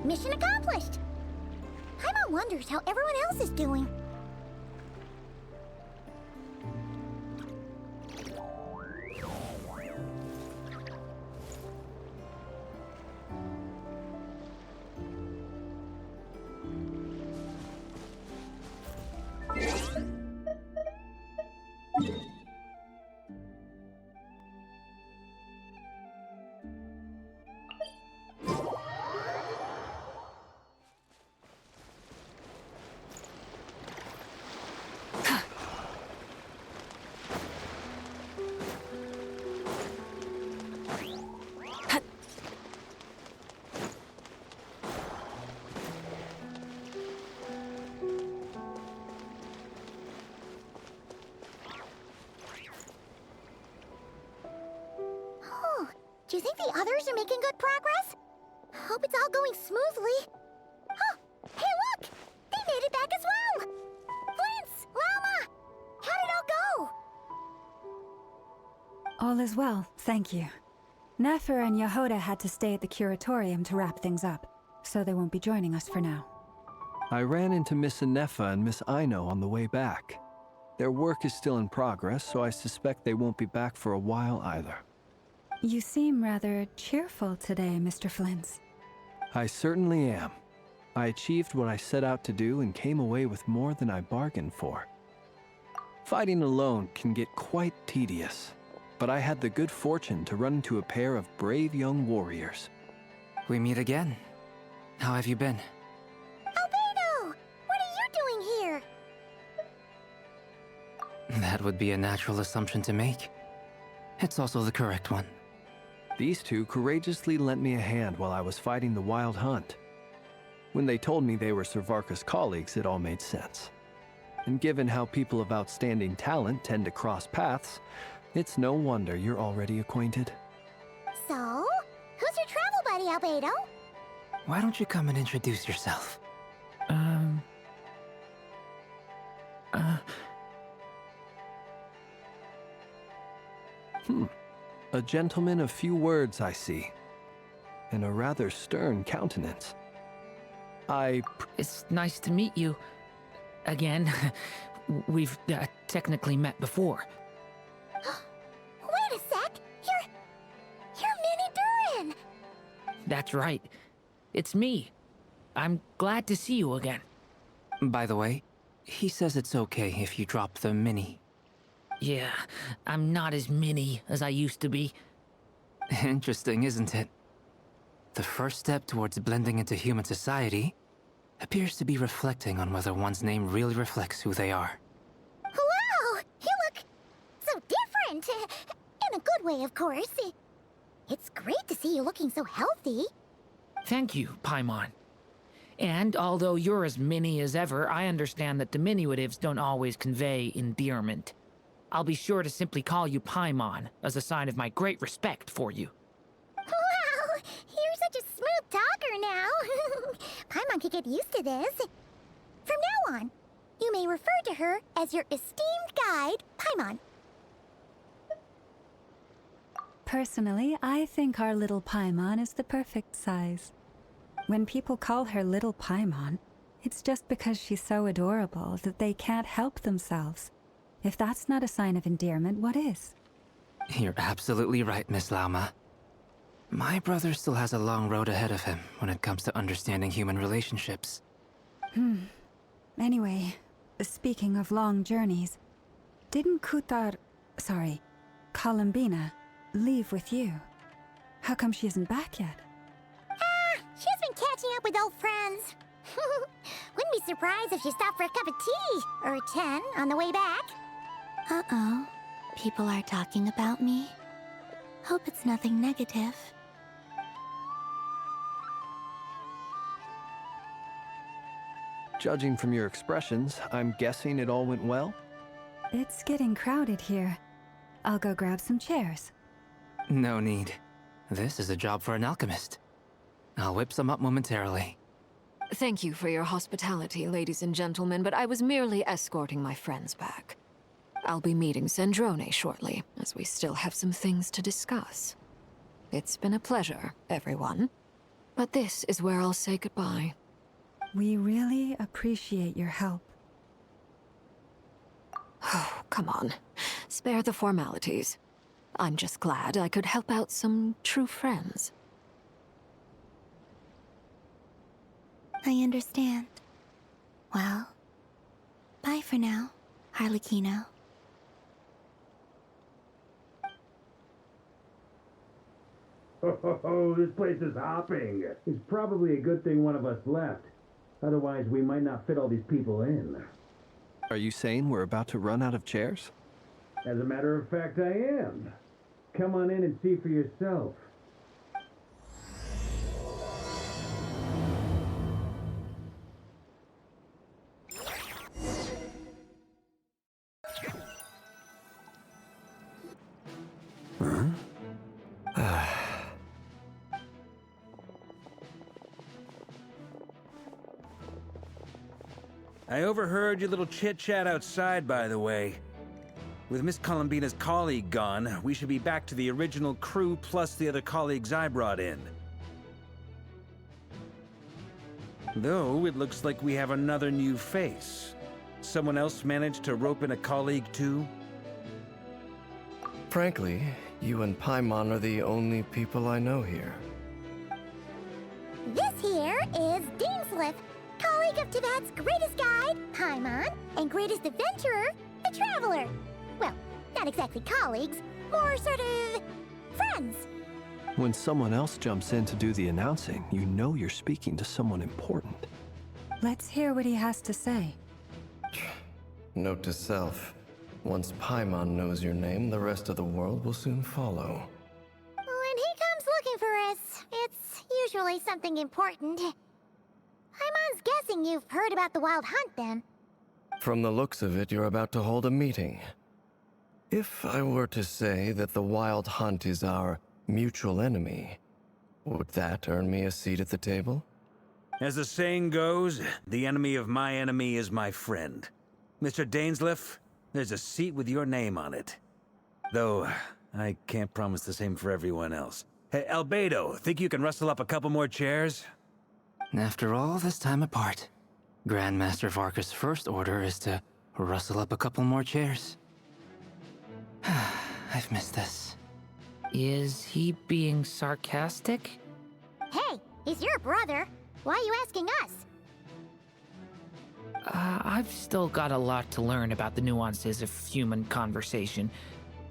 Mission accomplished! Paimon wonders how everyone else is doing. Do you think the others are making good progress? Hope it's all going smoothly. Oh, hey look! They made it back as well! Flintz! Llama! How did it all go? All is well, thank you. Nefer and Yehoda had to stay at the curatorium to wrap things up, so they won't be joining us for now. I ran into Miss Anefa and Miss Aino on the way back. Their work is still in progress, so I suspect they won't be back for a while either. You seem rather cheerful today, Mr. Flintz. I certainly am. I achieved what I set out to do and came away with more than I bargained for. Fighting alone can get quite tedious, but I had the good fortune to run into a pair of brave young warriors. We meet again. How have you been? Albedo! What are you doing here? That would be a natural assumption to make. It's also the correct one. These two courageously lent me a hand while I was fighting the wild hunt. When they told me they were Servarka's colleagues, it all made sense. And given how people of outstanding talent tend to cross paths, it's no wonder you're already acquainted. So, who's your travel buddy, Albedo? Why don't you come and introduce yourself? A gentleman of few words, I see. And a rather stern countenance. It's nice to meet you. Again. We've technically met before. Wait a sec! You're Minnie Durin! That's right. It's me. I'm glad to see you again. By the way, he says it's okay if you drop the mini. Yeah, I'm not as mini as I used to be. Interesting, isn't it? The first step towards blending into human society appears to be reflecting on whether one's name really reflects who they are. Wow! You look so different! In a good way, of course. It's great to see you looking so healthy. Thank you, Paimon. And although you're as mini as ever, I understand that diminutives don't always convey endearment. I'll be sure to simply call you Paimon, as a sign of my great respect for you. Wow! You're such a smooth talker now. Paimon could get used to this. From now on, you may refer to her as your esteemed guide, Paimon. Personally, I think our little Paimon is the perfect size. When people call her Little Paimon, it's just because she's so adorable that they can't help themselves. If that's not a sign of endearment, what is? You're absolutely right, Miss Lauma. My brother still has a long road ahead of him when it comes to understanding human relationships. Anyway, speaking of long journeys, didn't Columbina, leave with you? How come she isn't back yet? She's been catching up with old friends. Wouldn't be surprised if she stopped for a cup of tea, or 10 on the way back. Uh-oh. People are talking about me. Hope it's nothing negative. Judging from your expressions, I'm guessing it all went well? It's getting crowded here. I'll go grab some chairs. No need. This is a job for an alchemist. I'll whip some up momentarily. Thank you for your hospitality, ladies and gentlemen, but I was merely escorting my friends back. I'll be meeting Sandrone shortly, as we still have some things to discuss. It's been a pleasure, everyone. But this is where I'll say goodbye. We really appreciate your help. Oh, come on. Spare the formalities. I'm just glad I could help out some true friends. I understand. Well, bye for now, Harlequino. Oh, this place is hopping. It's probably a good thing one of us left. Otherwise, we might not fit all these people in. Are you saying we're about to run out of chairs? As a matter of fact, I am. Come on in and see for yourself. I overheard your little chit-chat outside, by the way. With Miss Columbina's colleague gone, we should be back to the original crew plus the other colleagues I brought in. Though, it looks like we have another new face. Someone else managed to rope in a colleague too? Frankly, you and Paimon are the only people I know here. This here is Deansliff, colleague of Tibet's greatest guide, Paimon, and greatest adventurer, the Traveler. Well, not exactly colleagues, more sort of friends. When someone else jumps in to do the announcing, you know you're speaking to someone important. Let's hear what he has to say. Note to self, once Paimon knows your name, the rest of the world will soon follow. When he comes looking for us, it's usually something important. Paimon's guessing you've heard about the Wild Hunt, then. From the looks of it, you're about to hold a meeting. If I were to say that the Wild Hunt is our mutual enemy, would that earn me a seat at the table? As the saying goes, the enemy of my enemy is my friend. Mr. Dainsliff, there's a seat with your name on it. Though, I can't promise the same for everyone else. Hey, Albedo, think you can rustle up a couple more chairs? After all this time apart, Grandmaster Varka's first order is to rustle up a couple more chairs. I've missed this. Is he being sarcastic? Hey, he's your brother. Why are you asking us? I've still got a lot to learn about the nuances of human conversation.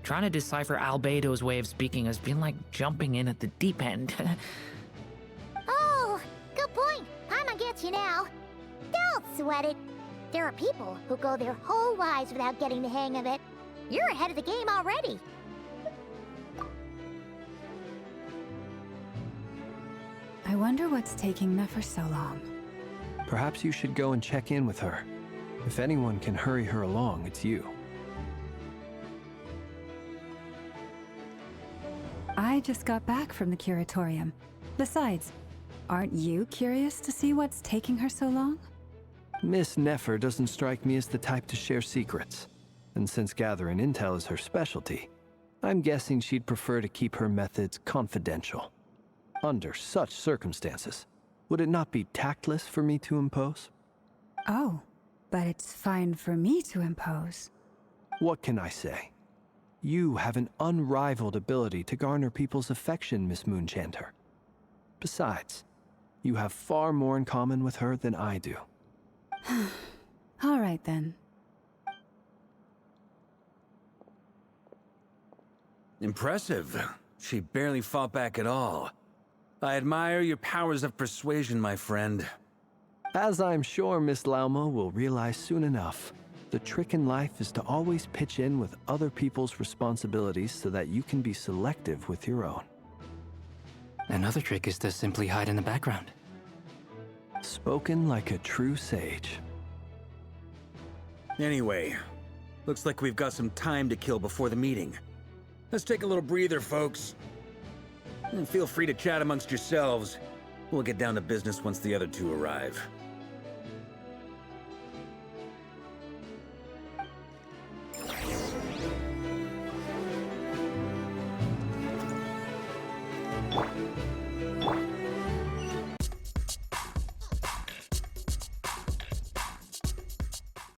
Trying to decipher Albedo's way of speaking has been like jumping in at the deep end. Oh, good point. Paimon gets you now. Don't sweat it. There are people who go their whole lives without getting the hang of it. You're ahead of the game already. I wonder what's taking Nefer so long. Perhaps you should go and check in with her. If anyone can hurry her along, it's you. I just got back from the curatorium. Besides, aren't you curious to see what's taking her so long? Miss Nefer doesn't strike me as the type to share secrets. And since gathering intel is her specialty, I'm guessing she'd prefer to keep her methods confidential. Under such circumstances, would it not be tactless for me to impose? Oh, but it's fine for me to impose. What can I say? You have an unrivaled ability to garner people's affection, Miss Moonchanter. Besides, you have far more in common with her than I do. All right, then. Impressive. She barely fought back at all. I admire your powers of persuasion, my friend. As I'm sure Miss Lauma will realize soon enough, the trick in life is to always pitch in with other people's responsibilities so that you can be selective with your own. Another trick is to simply hide in the background. Spoken like a true sage. Anyway, looks like we've got some time to kill before the meeting. Let's take a little breather, folks. And feel free to chat amongst yourselves. We'll get down to business once the other two arrive.